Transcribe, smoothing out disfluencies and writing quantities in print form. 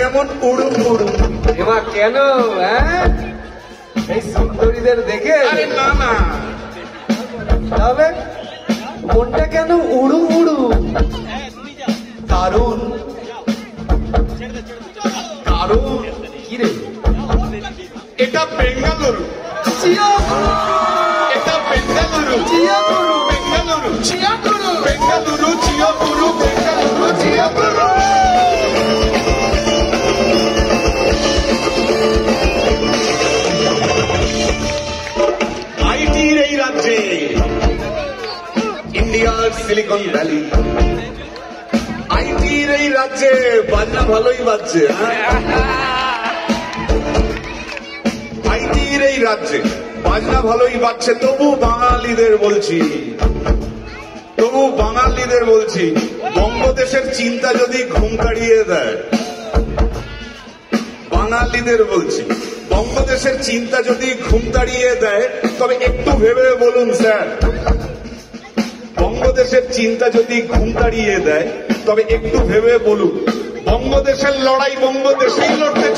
কেমন উড়ু উড়ু। এমা কেন? হ্যাঁ, এই সুন্দরীদের দেখে? আরে না না, তবে মনটা কেন উড়ু উড়ু? কারণ কারণ কি রে? এটা বেঙ্গালুরু, এটা বেঙ্গালুরু, বেঙ্গালুরু, বেঙ্গালুরু, চিয়াগুরু, বেঙ্গালুরু, চিয়াগুরু। আইটির এই রাজ্যে, ইন্ডিয়ার সিলিকন ভ্যালি, আইটির এই রাজ্যে বাজনা ভালোই বাজছে। আইটির এই রাজ্যে বাজনা ভালোই বাজছে, তবু বাঙালিদের বলছি, বঙ্গদেশের চিন্তা যদি ঘুম কাড়িয়ে দেয়, বাঙালিদের বলছি, বঙ্গদেশের চিন্তা যদি ঘুম তাড়িয়ে দেয়, তবে একটু ভেবে বলুন স্যার, বঙ্গদেশের চিন্তা যদি ঘুম তাড়িয়ে দেয়, তবে একটু ভেবে বলুন, বঙ্গদেশের লড়াই বঙ্গদেশেই লড়তে